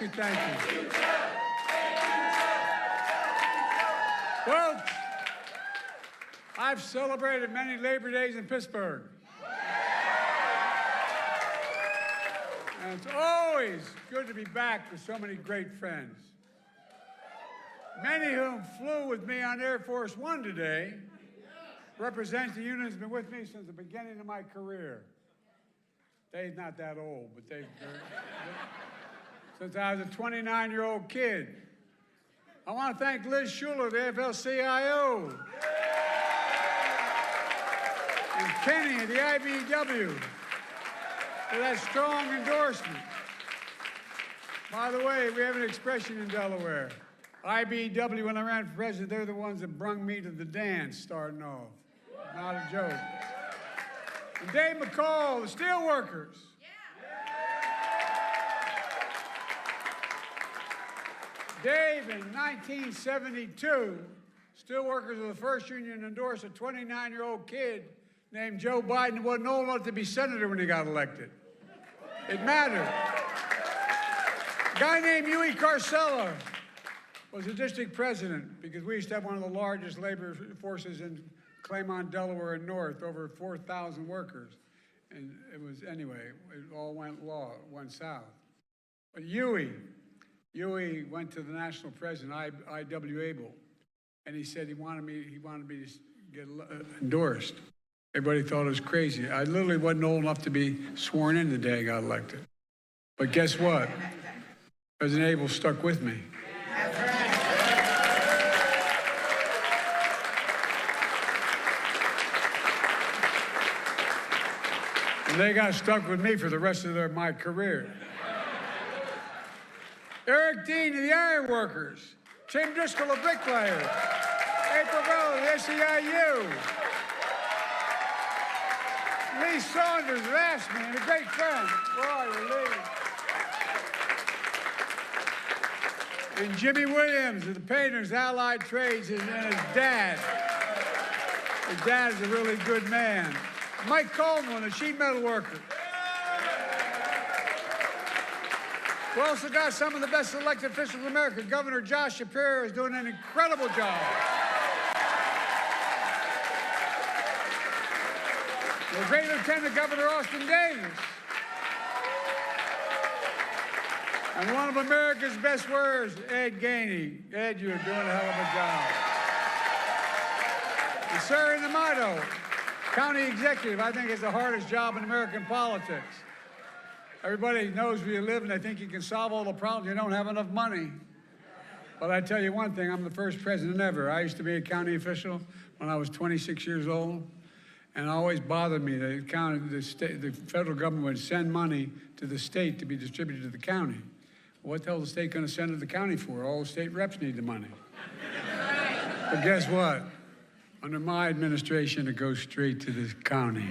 you, thank you. Well, I've celebrated many Labor Days in Pittsburgh. And it's always good to be back with so many great friends. Many of whom flew with me on Air Force One today represent the unit that's been with me since the beginning of my career. Dave's not that old, but since I was a 29-year-old kid. I want to thank Liz Schuler, the AFL-CIO, and Kenny at the IBEW for that strong endorsement. By the way, we have an expression in Delaware. IBEW, when I ran for president, they're the ones that brung me to the dance starting off. Not a joke. And Dave McCall, the steelworkers. Dave, in 1972, steelworkers were the first union to endorse a 29-year-old kid named Joe Biden who wasn't old enough to be senator when he got elected. It mattered. A guy named Huey Carcella was the district president because we used to have one of the largest labor forces in Claymont, Delaware, and North, over 4,000 workers. And it was, anyway, it all went south. But Huey went to the national president, I.W. Abel, and he said he wanted me to get endorsed. Everybody thought it was crazy. I literally wasn't old enough to be sworn in the day I got elected. But guess what? President Abel stuck with me. And they got stuck with me for the rest of my career. Eric Dean of the Iron Workers, Tim Driscoll of Bricklayers, April Bell of the SEIU, Lee Saunders of AFSCME, and a great friend, where are you, Lee? And Jimmy Williams of the Painters Allied Trades and his dad. His dad is a really good man. Mike Coleman, a sheet metal worker. We also got some of the best elected officials in America. Governor Josh Shapiro is doing an incredible job. The great Lieutenant Governor Austin Davis. And one of America's best words, Ed Gainey. Ed, you're doing a hell of a job. And Sarah D'Amato, county executive, I think is the hardest job in American politics. Everybody knows where you live and they think you can solve all the problems. You don't have enough money. But I tell you one thing, I'm the first president ever. I used to be a county official when I was 26 years old, and it always bothered me that the federal government would send money to the state to be distributed to the county. What the hell is the state going to send to the county for? All the state reps need the money. But guess what? Under my administration, it goes straight to the county.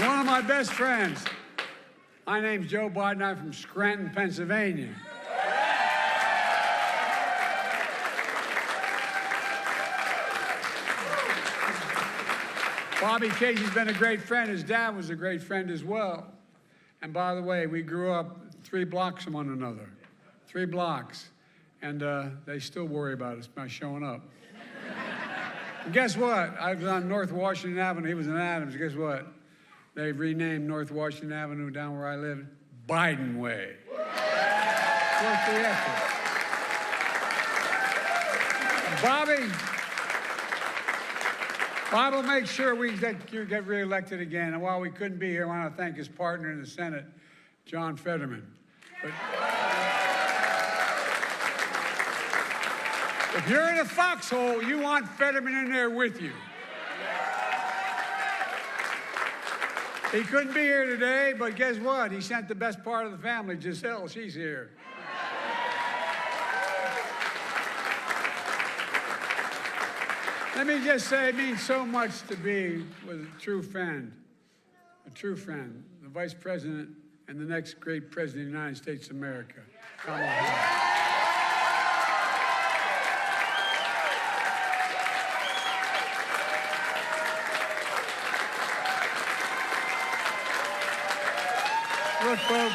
One of my best friends, my name's Joe Biden, I'm from Scranton, Pennsylvania. Bobby Casey's been a great friend. His dad was a great friend as well. And by the way, we grew up 3 blocks from one another, 3 blocks. And they still worry about us by showing up. And guess what? I was on North Washington Avenue. He was in Adams. Guess what? They've renamed North Washington Avenue down where I live, Biden Way. Worth the effort. Bob will make sure we get reelected again. And while we couldn't be here, I want to thank his partner in the Senate, John Fetterman. But if you're in a foxhole, you want Fetterman in there with you. He couldn't be here today, but guess what? He sent the best part of the family, Giselle. She's here. Let me just say it means so much to be with a true friend, the Vice President and the next great President of the United States of America, Kamala Harris. Look, folks,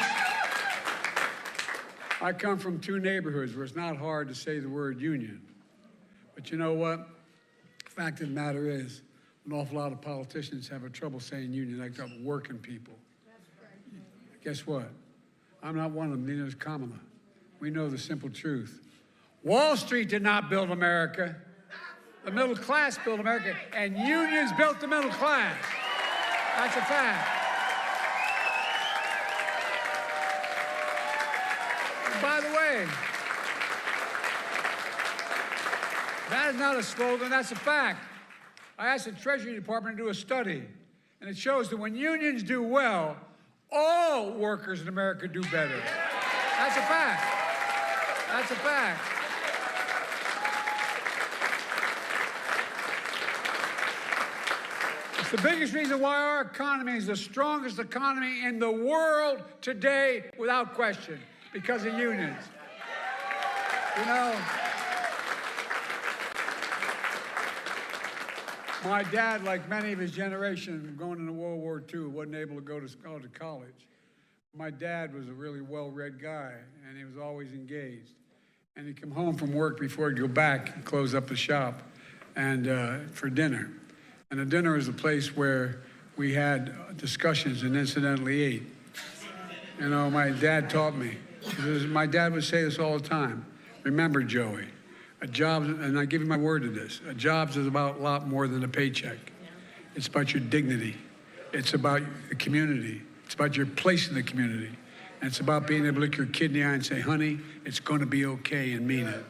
I come from two neighborhoods where it's not hard to say the word union. But you know what? The fact of the matter is, an awful lot of politicians have a trouble saying union, like working people. Guess what? I'm not one of them, neither is Kamala. We know the simple truth. Wall Street did not build America. The middle class built America, and unions built the middle class. That's a fact. And by the way, that is not a slogan, that's a fact. I asked the Treasury Department to do a study, and it shows that when unions do well, all workers in America do better. That's a fact. That's a fact. It's the biggest reason why our economy is the strongest economy in the world today, without question, because of unions. You know, my dad, like many of his generation, going into World War II, wasn't able to go to college. My dad was a really well-read guy, and he was always engaged. And he'd come home from work before he'd go back and close up the shop and for dinner. And the dinner was a place where we had discussions and incidentally ate. You know, my dad taught me. My dad would say this all the time. Remember, Joey, a job, and I give you my word to this, a job is about a lot more than a paycheck. It's about your dignity. It's about the community. It's about your place in the community. And it's about being able to look your kid in the eye and say, honey, it's going to be okay, and mean it.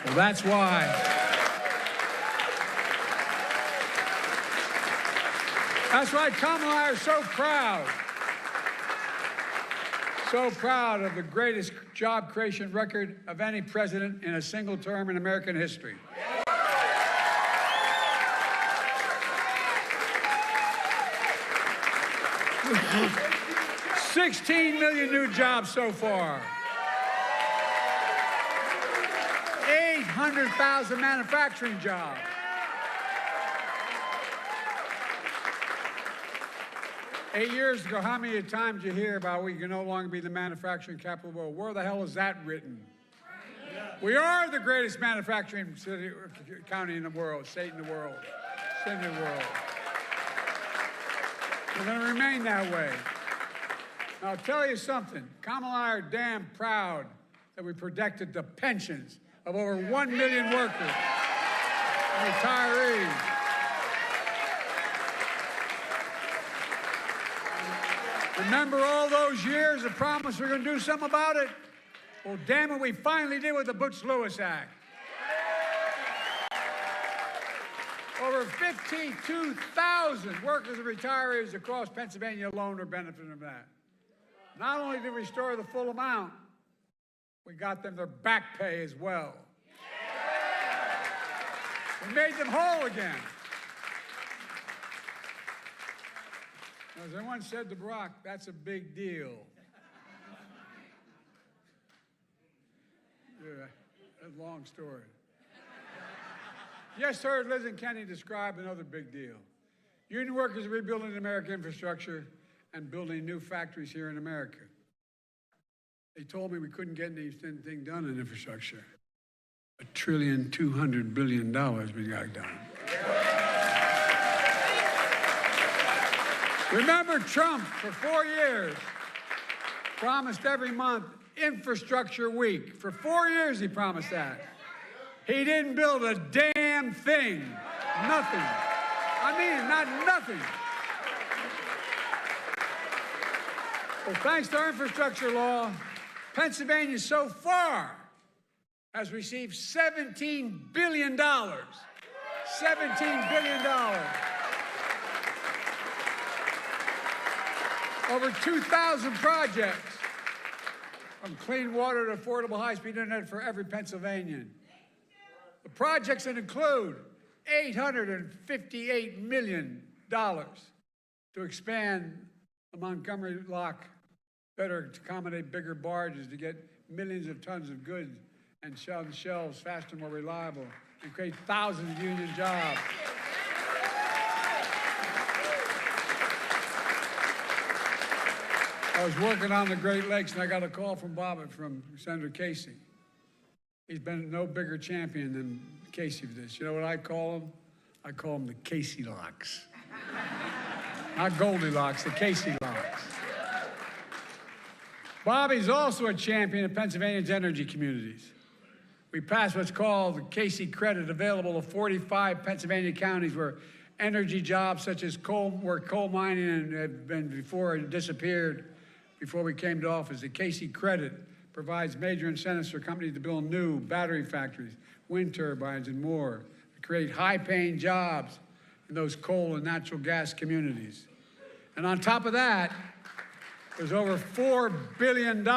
Well, that's why. That's why Kamala and I are so proud. So proud of the greatest job creation record of any president in a single term in American history. 16 million new jobs so far. 800,000 manufacturing jobs. Eight years ago, how many times you hear about we can no longer be the manufacturing capital of the world? Where the hell is that written? We are the greatest manufacturing city, county in the world, state in the world, city in the world. We're going to remain that way. Now, I'll tell you something. Kamala and I are damn proud that we protected the pensions of over 1 million workers and retirees. Remember all those years of promise we're going to do something about it? Well, damn it, we finally did with the Butch-Lewis Act. Over 52,000 workers and retirees across Pennsylvania alone are benefiting from that. Not only did we restore the full amount, we got them their back pay as well. We made them whole again. As I once said to Barack, that's a big deal. Yeah, that's a long story. Just heard Liz and Kenny describe another big deal. Union workers are rebuilding American infrastructure and building new factories here in America. They told me we couldn't get anything done in infrastructure. $1.2 trillion we got done. Remember Trump, for 4 years, promised every month infrastructure week. For 4 years he promised that. He didn't build a damn thing. Nothing. I mean, not nothing. Well, thanks to our infrastructure law, Pennsylvania so far has received $17 billion. $17 billion. Over 2,000 projects, from clean water to affordable high-speed internet for every Pennsylvanian. The projects that include $858 million to expand the Montgomery Lock better to accommodate bigger barges to get millions of tons of goods and on shelves faster, more reliable, and create thousands of union jobs. I was working on the Great Lakes, and I got a call from Senator Casey. He's been no bigger champion than Casey for this. You know what I call him? I call him the Casey Locks. Not Goldilocks, the Casey Locks. Bobby's also a champion of Pennsylvania's energy communities. We passed what's called the Casey Credit, available to 45 Pennsylvania counties where energy jobs such as coal mining had been before it disappeared before we came to office. The Casey Credit provides major incentives for companies to build new battery factories, wind turbines, and more, to create high-paying jobs in those coal and natural gas communities. And on top of that, there's over $4 billion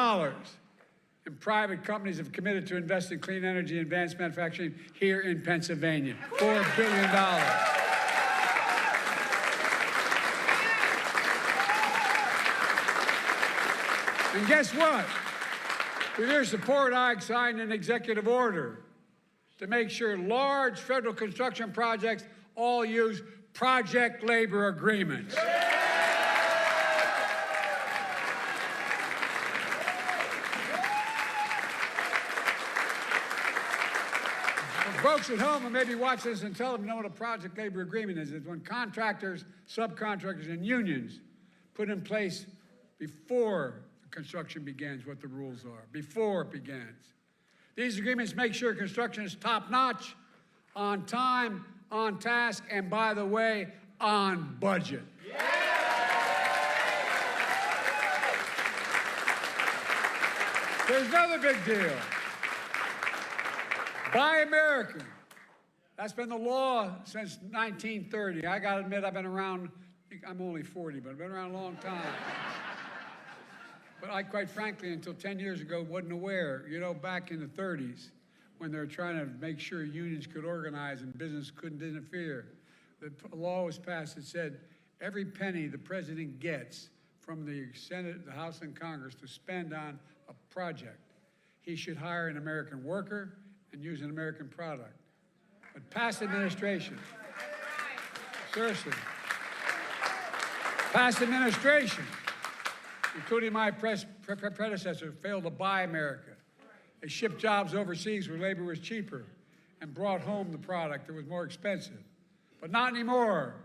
in private companies have committed to invest in clean energy and advanced manufacturing here in Pennsylvania. $4 billion. And guess what? With your support, I signed an executive order to make sure large federal construction projects all use project labor agreements. Folks at home who may be watching this and tell them know what a project labor agreement is. It's when contractors, subcontractors, and unions put in place before the construction begins what the rules are, before it begins. These agreements make sure construction is top-notch, on time, on task, and by the way, on budget. Yeah. There's another big deal. Buy American. That's been the law since 1930. I got to admit, I've been around, I'm only 40, but I've been around a long time. But I, quite frankly, until 10 years ago, wasn't aware. You know, back in the 30s, when they were trying to make sure unions could organize and business couldn't interfere, the law was passed that said every penny the president gets from the Senate, the House, and Congress to spend on a project, he should hire an American worker and use an American product. But past administration, seriously, past administration, including my predecessor, failed to buy America. They shipped jobs overseas where labor was cheaper and brought home the product that was more expensive. But not anymore.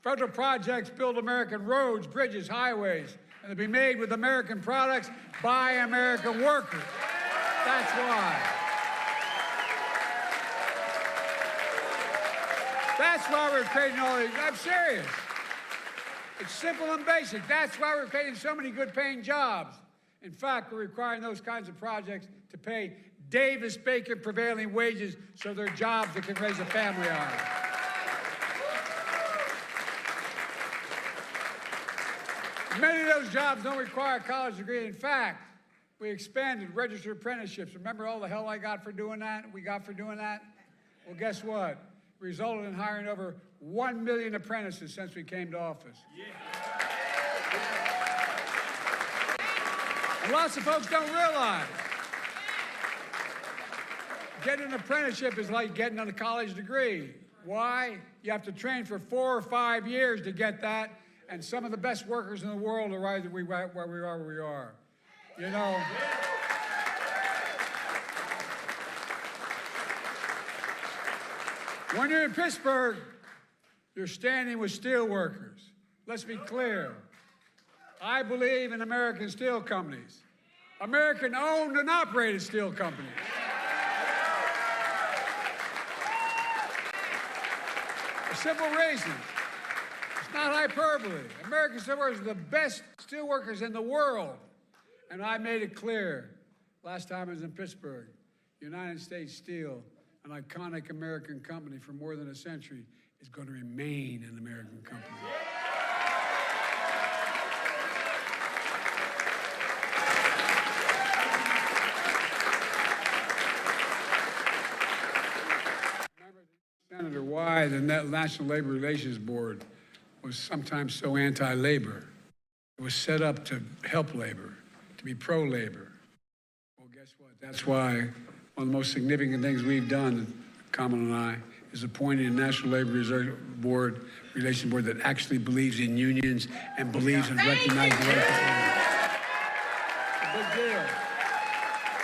Federal projects build American roads, bridges, highways, and they'll be made with American products by American workers. That's why. That's why we're creating all these. I'm serious. It's simple and basic. That's why we're creating so many good-paying jobs. In fact, we're requiring those kinds of projects to pay Davis-Bacon prevailing wages so they're jobs that can raise a family on. Many of those jobs don't require a college degree. In fact, we expanded registered apprenticeships. Remember all the hell I got for doing that? Well, guess what? It resulted in hiring over 1 million apprentices since we came to office. Yeah. And lots of folks don't realize getting an apprenticeship is like getting a college degree. Why? You have to train for 4 or 5 years to get that, and some of the best workers in the world are right where we are. You know. When you're in Pittsburgh, you're standing with steel workers. Let's be clear. I believe in American steel companies. American-owned and operated steel companies. A simple reason. It's not hyperbole. American steel workers are the best steel workers in the world. And I made it clear last time I was in Pittsburgh, United States Steel, an iconic American company for more than a century, is going to remain an American company. Senator, why the National Labor Relations Board was sometimes so anti-labor. It was set up to help labor, to be pro-labor. Well, guess what? That's why one of the most significant things we've done, Kamala and I, is appointing a National Labor Relations Board that actually believes in unions and believes in recognizing workers. Big deal.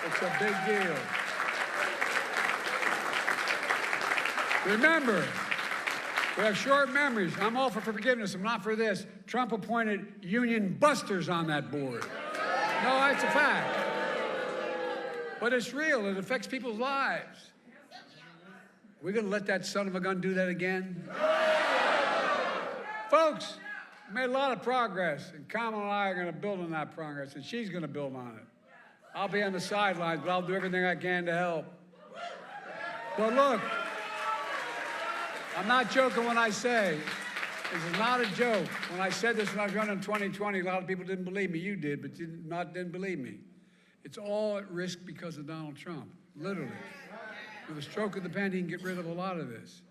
It's a big deal. Remember, we have short memories. I'm all for forgiveness. I'm not for this. Trump appointed union busters on that board. No, that's a fact. But it's real. It affects people's lives. We're going to let that son of a gun do that again? Folks, we made a lot of progress, and Kamala and I are going to build on that progress, and she's going to build on it. I'll be on the sidelines, but I'll do everything I can to help. But look, I'm not joking when I say, this is not a joke. When I said this when I was running in 2020, a lot of people didn't believe me. You did, but didn't believe me. It's all at risk because of Donald Trump, literally. With a stroke of the pen, he can get rid of a lot of this.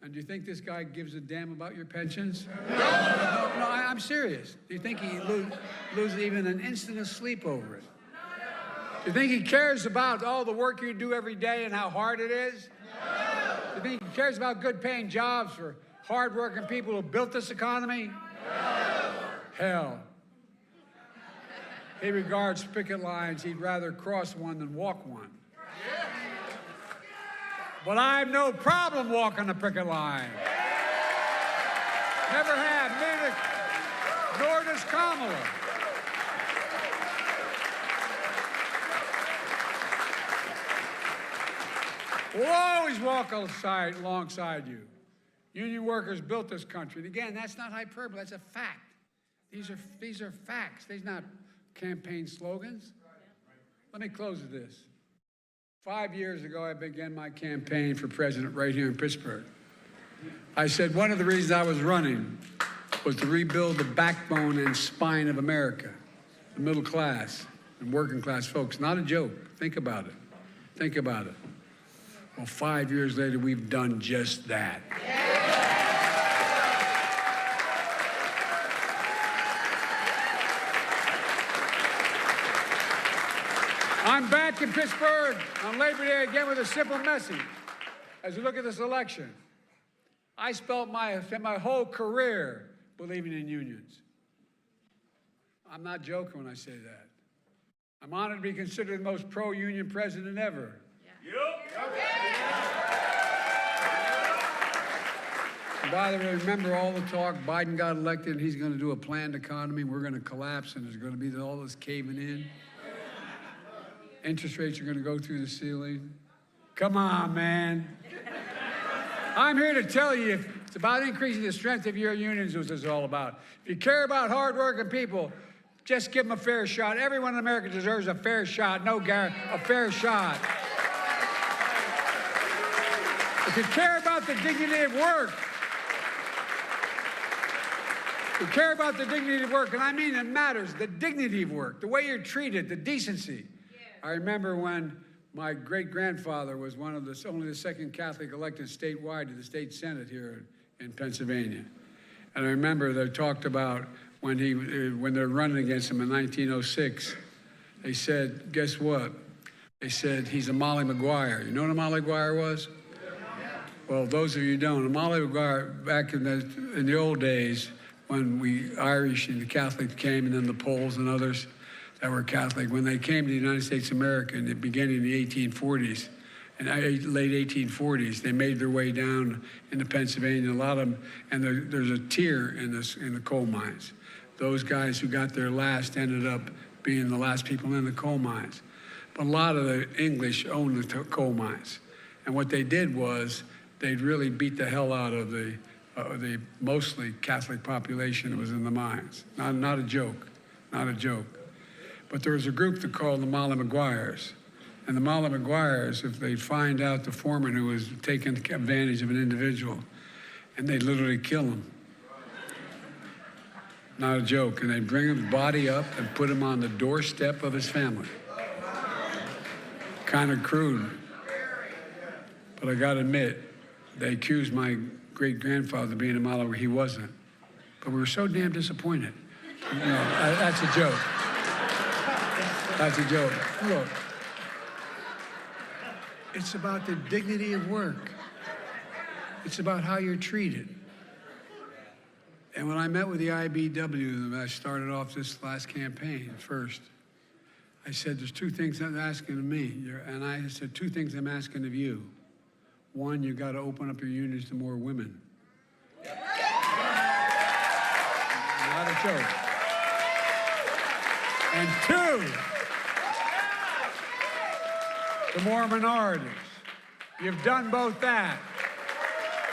And do you think this guy gives a damn about your pensions? No, I'm serious. Do you think he loses even an instant of sleep over it? Do you think he cares about all the work you do every day and how hard it is? No. Do you think he cares about good-paying jobs for hard-working people who built this economy? No. Hell. He regards picket lines. He'd rather cross one than walk one. But I have no problem walking the picket line. Never have, neither, nor does Kamala. We'll always walk alongside you. Union workers built this country. And again, that's not hyperbole, that's a fact. These are facts. These are not campaign slogans. Let me close with this. 5 years ago, I began my campaign for president right here in Pittsburgh. I said one of the reasons I was running was to rebuild the backbone and spine of America, the middle class and working class folks. Not a joke. Think about it. Think about it. Well, 5 years later, we've done just that. I'm back in Pittsburgh on Labor Day again with a simple message. As we look at this election, I spent my whole career believing in unions. I'm not joking when I say that. I'm honored to be considered the most pro-union president ever. And by the way, remember all the talk, Biden got elected, and he's going to do a planned economy, we're going to collapse, and there's going to be all this caving in. Interest rates are going to go through the ceiling. Come on, man. I'm here to tell you, if it's about increasing the strength of your unions, is what it's all about. If you care about hardworking people, just give them a fair shot. Everyone in America deserves a fair shot. A fair shot. If you care about the dignity of work, and I mean it matters, the dignity of work, the way you're treated, the decency. I remember when my great-grandfather was only the second Catholic elected statewide to the state Senate here in Pennsylvania. And I remember they talked about when they're running against him in 1906, they said, guess what? They said, he's a Molly Maguire. You know what a Molly Maguire was? Well, those of you who don't, a Molly Maguire, back in the old days, when we Irish and the Catholics came, and then the Poles and others that were Catholic, when they came to the United States of America in the beginning of the 1840s, and late 1840s, they made their way down into Pennsylvania, a lot of them, and there's a tier in the coal mines. Those guys who got there last ended up being the last people in the coal mines. But a lot of the English owned the coal mines. And what they did was they'd really beat the hell out of the mostly Catholic population that was in the mines. Not a joke, not a joke. But there was a group that called the Molly Maguires. And the Molly Maguires, if they'd find out the foreman who was taking advantage of an individual, and they'd literally kill him. Not a joke. And they'd bring his body up and put him on the doorstep of his family. Kind of crude. But I got to admit, they accused my great-grandfather of being a Molly. He wasn't. But we were so damn disappointed. You know, that's a joke. That's a joke. Look, it's about the dignity of work. It's about how you're treated. And when I met with the IBW, I started off this last campaign first, I said, there's two things I'm asking of me. And I said, two things I'm asking of you. One, you got to open up your unions to more women. Not a joke. And two, to more minorities. You've done both that.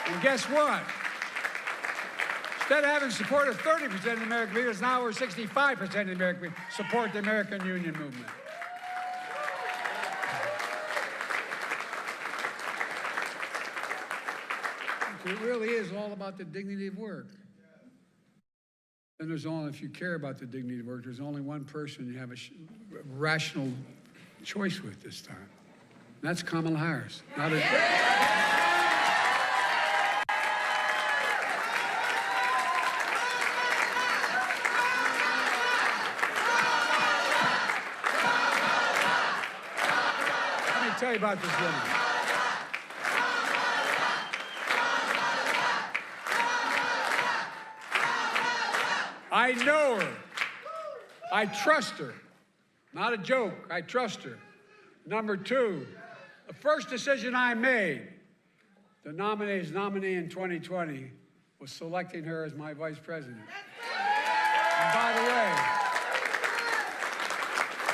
And guess what? Instead of having support of 30% of the American leaders, now we're 65% of the American leaders support the American union movement. It really is all about the dignity of work. And there's only, if you care about the dignity of work, there's only one person you have a rational choice with this time. And that's Kamala Harris. Not a, Let me tell you about this woman. I know her. I trust her. Not a joke. I trust her. Number two, the first decision I made, the nominee in 2020, was selecting her as my vice president. And by the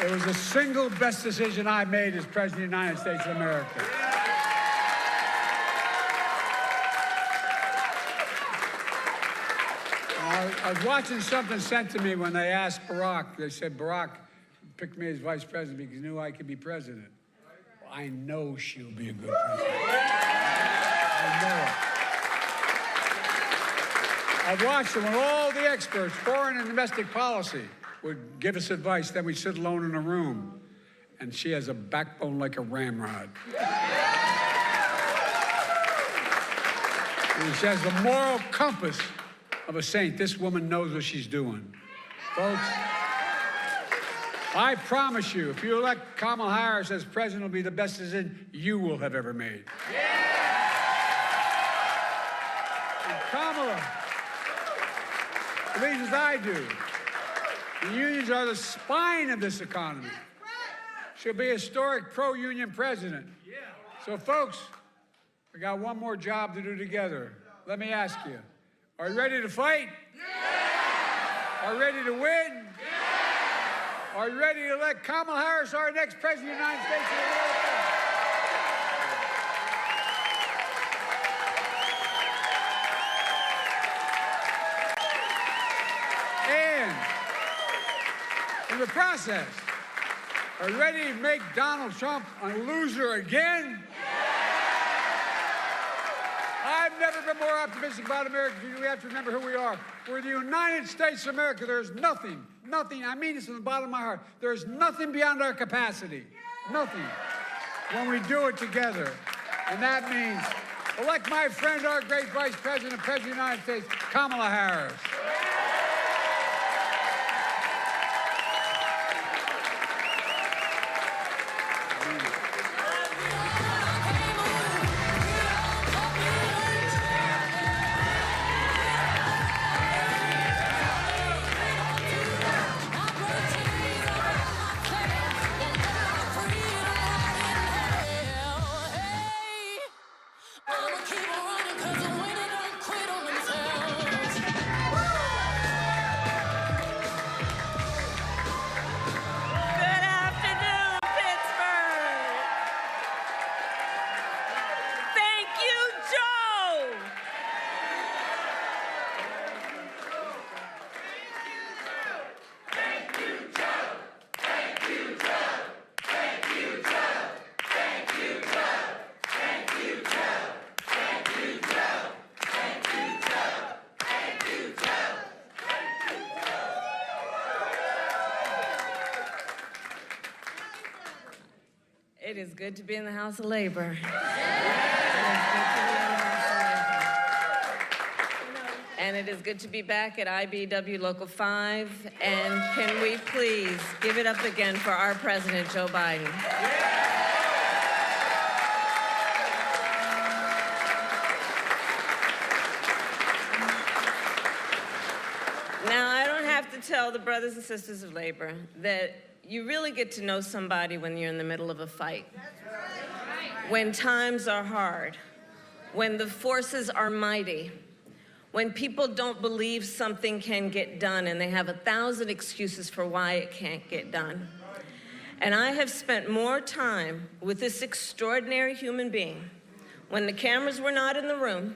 way, it was the single best decision I made as President of the United States of America. I was watching something sent to me when they asked Barack. They said, Barack picked me as vice president because he knew I could be president. Well, I know she'll be a good president. I know it. I've watched her when all the experts, foreign and domestic policy, would give us advice. Then we'd sit alone in a room. And she has a backbone like a ramrod. And she has the moral compass of a saint. This woman knows what she's doing. Folks, I promise you, if you elect Kamala Harris as president, it'll be the best decision you will have ever made. And Kamala believes as I do. The unions are the spine of this economy. She'll be a historic pro-union president. So, folks, we got one more job to do together. Let me ask you. Are you ready to fight? Yeah! Are you ready to win? Yeah! Are you ready to elect Kamala Harris our next president of the United States of America? And in the process, are you ready to make Donald Trump a loser again? I've never been more optimistic about America. We have to remember who we are. We're the United States of America. There's nothing, I mean this from the bottom of my heart, there's nothing beyond our capacity. Nothing. When we do it together. And that means elect my friend, our great Vice President, President of the United States, Kamala Harris. It is good to be in the House of Labor. And it is good to be back at IBEW Local 5. And can we please give it up again for our President, Joe Biden? Now, I don't have to tell the brothers and sisters of labor that you really get to know somebody when you're in the middle of a fight. When times are hard, when the forces are mighty, when people don't believe something can get done and they have 1,000 excuses for why it can't get done. And I have spent more time with this extraordinary human being when the cameras were not in the room,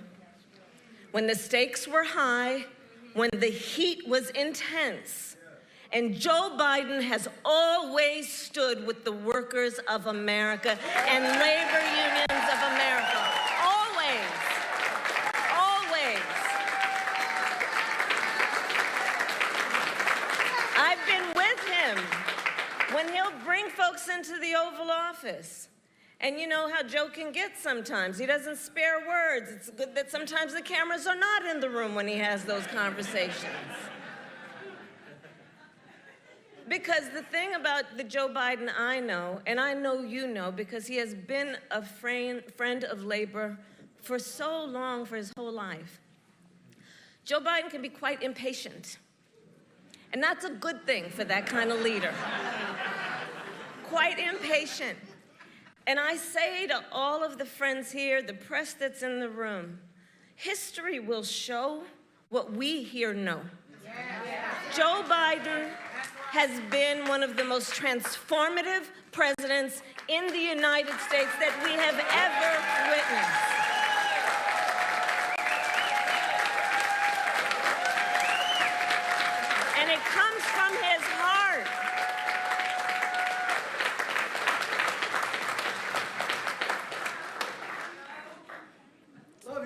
when the stakes were high, when the heat was intense. And Joe Biden has always stood with the workers of America and labor unions of America. Always. Always. I've been with him when he'll bring folks into the Oval Office. And you know how Joe can get sometimes. He doesn't spare words. It's good that sometimes the cameras are not in the room when he has those conversations. Because the thing about the Joe Biden I know, and I know you know, because he has been a friend of labor for so long, for his whole life. Joe Biden can be quite impatient. And that's a good thing for that kind of leader. Quite impatient. And I say to all of the friends here, the press that's in the room, history will show what we here know. Joe Biden has been one of the most transformative presidents in the United States that we have ever witnessed. And it comes from his heart.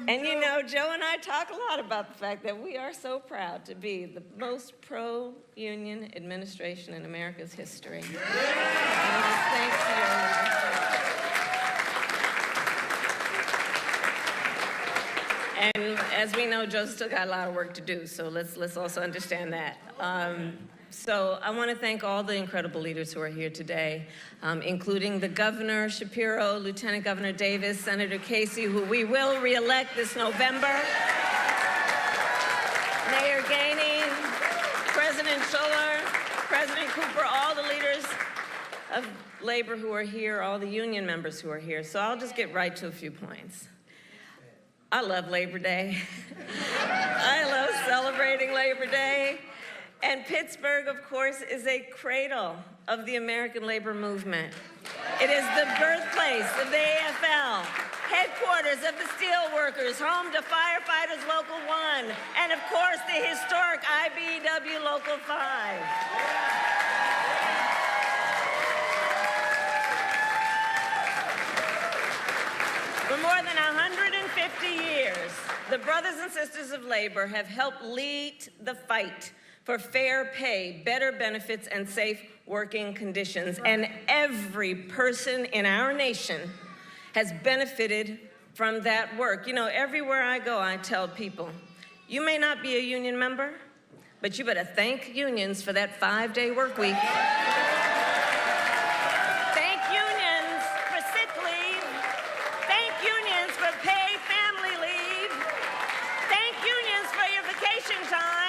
And you know, Joe and I talk a lot about the fact that we are so proud to be the most pro-union administration in America's history. And thanks to your leadership. And as we know, Joe's still got a lot of work to do, so let's also understand that. So I want to thank all the incredible leaders who are here today, including the Governor Shapiro, Lieutenant Governor Davis, Senator Casey, who we will re-elect this November, Mayor Gainey, President Schuller, President Cooper, all the leaders of labor who are here, all the union members who are here. So I'll just get right to a few points. I love Labor Day. I love celebrating Labor Day. And Pittsburgh, of course, is a cradle of the American labor movement. It is the birthplace of the AFL, headquarters of the steelworkers, home to Firefighters Local 1, and of course, the historic IBEW Local 5. For more than 150 years, the brothers and sisters of labor have helped lead the fight for fair pay, better benefits, and safe working conditions. And every person in our nation has benefited from that work. You know, everywhere I go, I tell people, you may not be a union member, but you better thank unions for that 5-day work week. Thank unions for sick leave. Thank unions for paid family leave. Thank unions for your vacation time.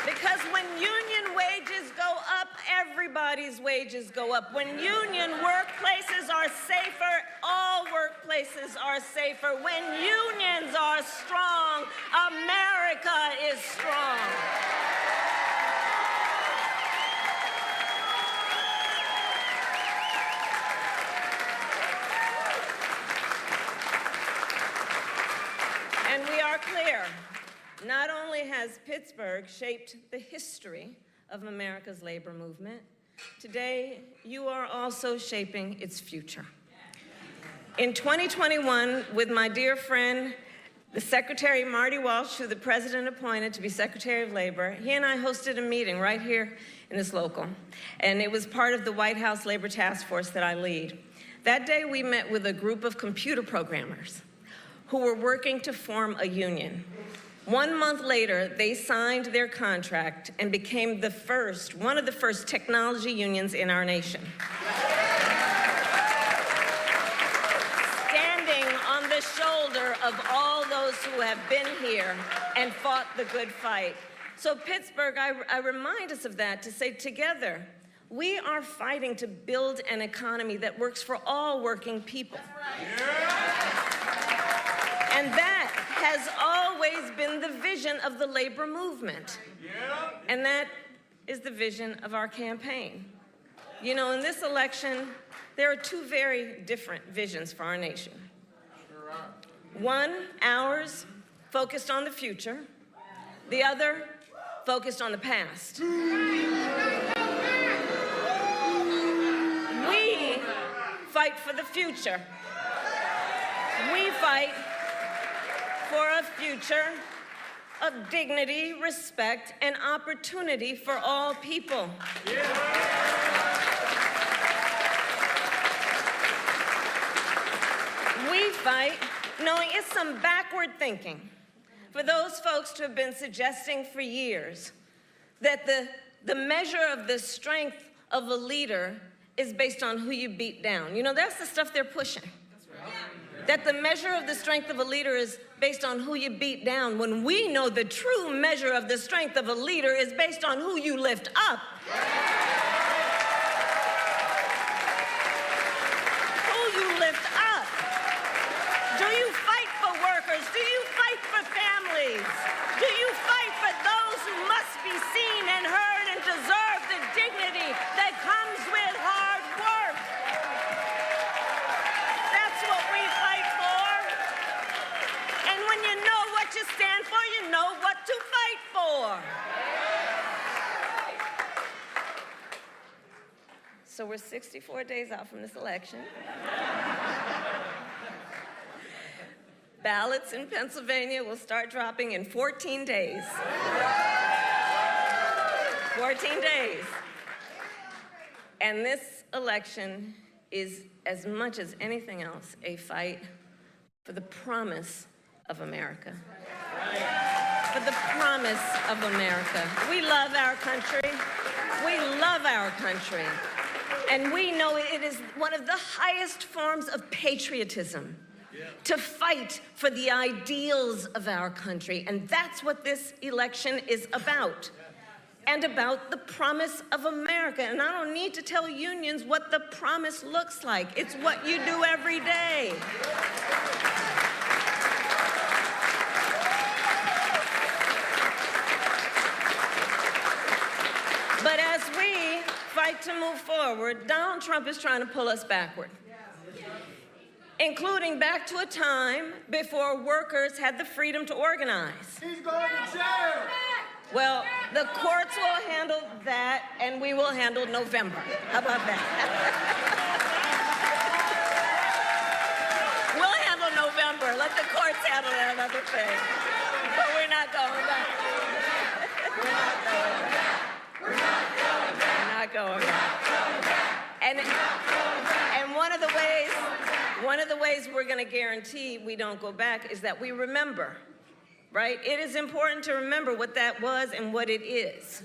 Because when union wages go up, everybody's wages go up. When union workplaces are safer, all workplaces are safer. When unions are strong, America is strong. And we are clear. Not only has Pittsburgh shaped the history of America's labor movement, today you are also shaping its future. In 2021, with my dear friend, the Secretary Marty Walsh, who the President appointed to be Secretary of Labor, he and I hosted a meeting right here in this local, and it was part of the White House Labor Task Force that I lead. That day we met with a group of computer programmers who were working to form a union. 1 month later, they signed their contract and became one of the first technology unions in our nation. Standing on the shoulder of all those who have been here and fought the good fight. So Pittsburgh, I remind us of that to say together, we are fighting to build an economy that works for all working people. And that has always been the vision of the labor movement. And that is the vision of our campaign. You know, in this election, there are two very different visions for our nation. One, ours, focused on the future. The other, focused on the past. We fight for the future. We fight for a future of dignity, respect, and opportunity for all people. We fight knowing it's some backward thinking for those folks who have been suggesting for years that the measure of the strength of a leader is based on who you beat down. You know, that's the stuff they're pushing. That the measure of the strength of a leader is based on who you beat down, when we know the true measure of the strength of a leader is based on who you lift up. Who you lift up. Do you fight for workers? Do you fight for families? Do you fight for those who must be seen and heard and deserve the dignity that comes with hard work? That's what we fight for. And when you know what you stand for, you know what to fight for. So we're 64 days out from this election. Ballots in Pennsylvania will start dropping in 14 days. 14 days. And this election is, as much as anything else, a fight for the promise of America. For the promise of America. We love our country. We love our country. And we know it is one of the highest forms of patriotism to fight for the ideals of our country. And that's what this election is about. And about the promise of America. And I don't need to tell unions what the promise looks like. It's what you do every day. But as we fight to move forward, Donald Trump is trying to pull us backward. Including back to a time before workers had the freedom to organize. He's going to jail. Well, the courts will handle that, and we will handle November. How about that? We'll handle November. Let the courts handle that other thing. But we're not going back. We're not going back. And one of the ways we're going to guarantee we don't go back is that we remember. Right? It is important to remember what that was and what it is.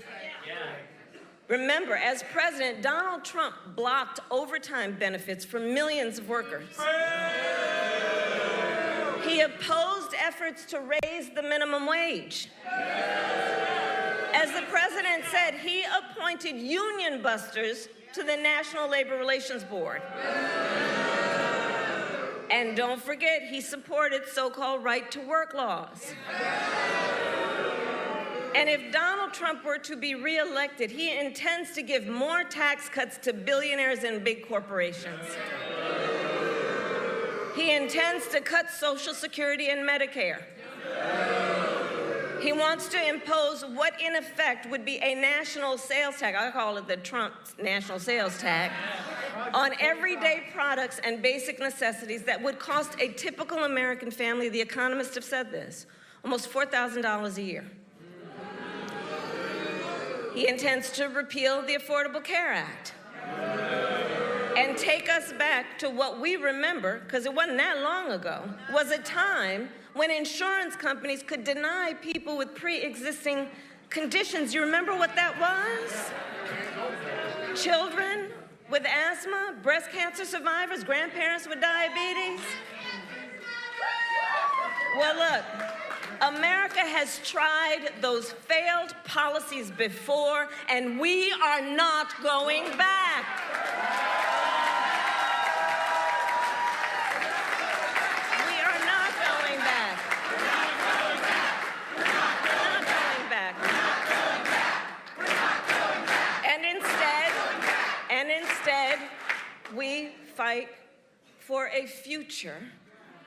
Remember, as president, Donald Trump blocked overtime benefits for millions of workers. He opposed efforts to raise the minimum wage. As the president said, he appointed union busters to the National Labor Relations Board. And don't forget, he supported so-called right-to-work laws. And if Donald Trump were to be reelected, he intends to give more tax cuts to billionaires and big corporations. He intends to cut Social Security and Medicare. He wants to impose what, in effect, would be a national sales tax. I call it the Trump national sales tax. On everyday products and basic necessities that would cost a typical American family, the economists have said this, almost $4,000 a year. He intends to repeal the Affordable Care Act and take us back to what we remember, because it wasn't that long ago, was a time when insurance companies could deny people with pre-existing conditions. You remember what that was? Children with asthma, breast cancer survivors, grandparents with diabetes. Well, look, America has tried those failed policies before, and we are not going back. We are not going back. We're not going back. And instead, we fight for a future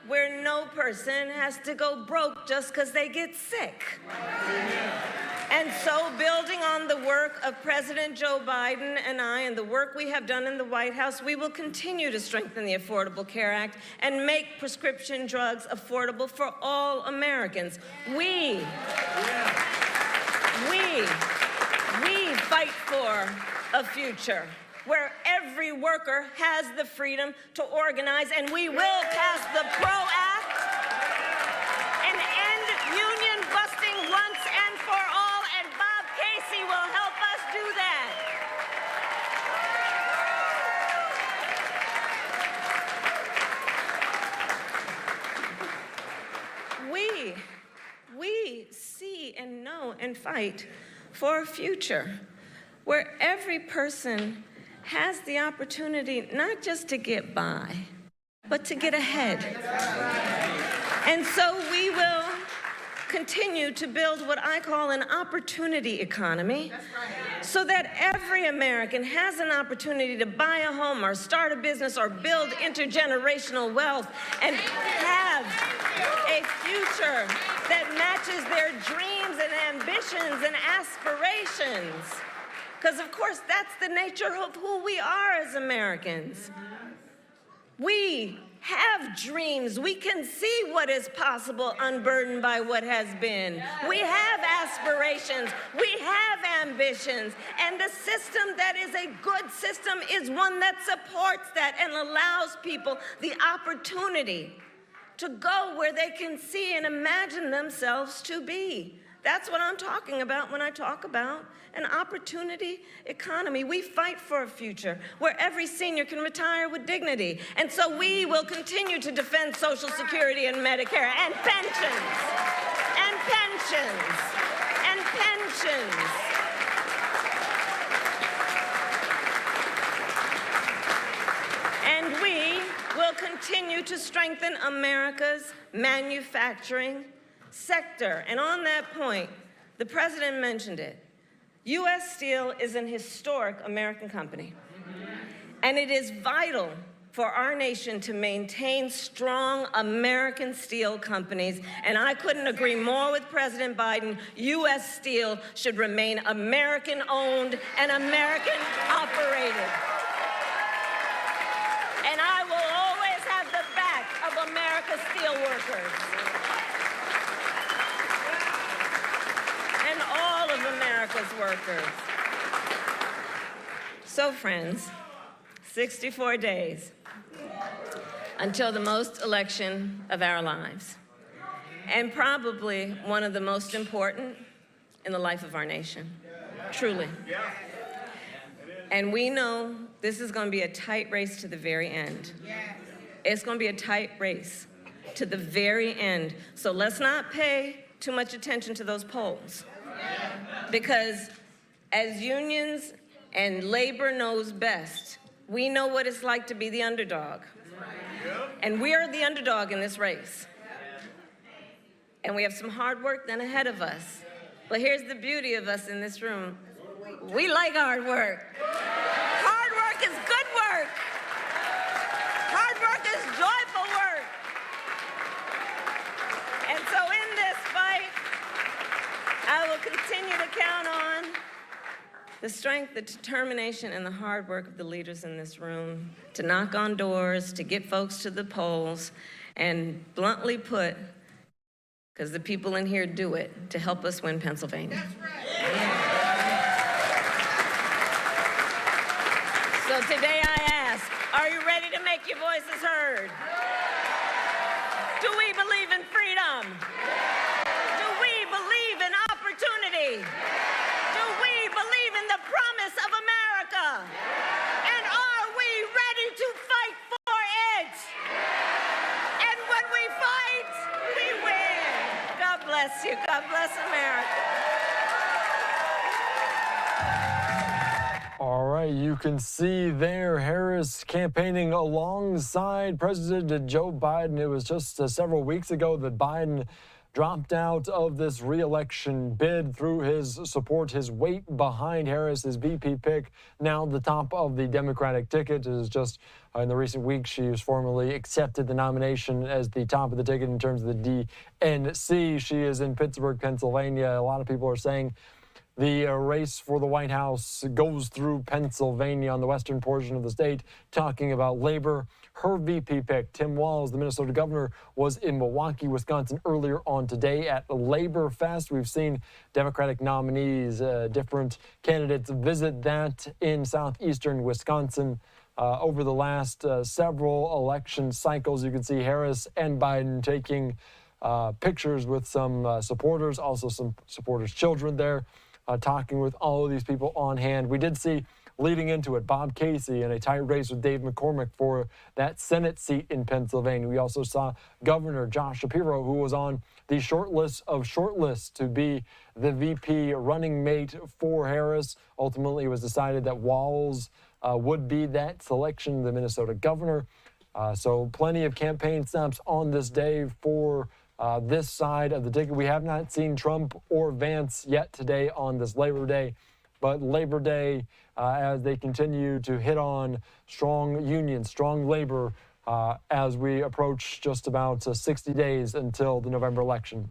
where no person has to go broke just because they get sick. And so, building on the work of President Joe Biden and I and the work we have done in the White House, we will continue to strengthen the Affordable Care Act and make prescription drugs affordable for all Americans. We fight for a future where every worker has the freedom to organize, and we will pass the PRO Act and end union busting once and for all, and Bob Casey will help us do that. We see and know and fight for a future where every person has the opportunity not just to get by, but to get ahead. And so we will continue to build what I call an opportunity economy, so that every American has an opportunity to buy a home or start a business or build intergenerational wealth and have a future that matches their dreams and ambitions and aspirations. Because, of course, that's the nature of who we are as Americans. We have dreams. We can see what is possible unburdened by what has been. We have aspirations. We have ambitions. And the system that is a good system is one that supports that and allows people the opportunity to go where they can see and imagine themselves to be. That's what I'm talking about when I talk about an opportunity economy. We fight for a future where every senior can retire with dignity. And so we will continue to defend Social Security and Medicare and pensions, and pensions, and pensions. And we will continue to strengthen America's manufacturing sector. And on that point, the president mentioned it. U.S. Steel is an historic American company, and it is vital for our nation to maintain strong American steel companies, and I couldn't agree more with President Biden. U.S. Steel should remain American-owned and American-operated. And I will always have the back of America's steelworkers. Of America's workers. So, friends, 64 days until the most election of our lives, and probably one of the most important in the life of our nation, truly. And we know this is going to be a tight race to the very end. It's going to be a tight race to the very end. So let's not pay too much attention to those polls. Because as unions and labor knows best, we know what it's like to be the underdog. And we are the underdog in this race. And we have some hard work then ahead of us. But here's the beauty of us in this room. We like hard work. Hard work is good work. Hard work is joyful work. And so in this fight, I will continue to count on the strength, the determination, and the hard work of the leaders in this room to knock on doors, to get folks to the polls, and bluntly put, because the people in here do it, to help us win Pennsylvania. That's right. So today I ask, are you ready to make your voices heard? Do we believe in freedom? Do we believe in opportunity? Do we believe in the promise of America? And are we ready to fight for it? And when we fight, we win. God bless God bless America. All right, you can see there Harris campaigning alongside President Joe Biden. It was just several weeks ago that Biden dropped out of this re-election bid through his support, his weight behind Harris, his VP pick, now the top of the Democratic ticket. It is just in the recent weeks she has formally accepted the nomination as the top of the ticket in terms of the DNC. She is in Pittsburgh, Pennsylvania. A lot of people are saying the race for the White House goes through Pennsylvania on the western portion of the state, talking about labor. Her VP pick, Tim Walz, the Minnesota governor, was in Milwaukee, Wisconsin earlier on today at Labor Fest. We've seen Democratic nominees, different candidates visit that in southeastern Wisconsin. Over the last several election cycles, you can see Harris and Biden taking pictures with some supporters, also some supporters' children there. Talking with all of these people on hand. We did see, leading into it, Bob Casey in a tight race with Dave McCormick for that Senate seat in Pennsylvania. We also saw Governor Josh Shapiro, who was on the short list of shortlists to be the VP running mate for Harris. Ultimately, it was decided that Walz would be that selection, the Minnesota governor. So plenty of campaign stops on this day for this side of the ticket. We have not seen Trump or Vance yet today on this Labor Day, but Labor Day, as they continue to hit on strong unions, strong labor, as we approach just about 60 days until the November election.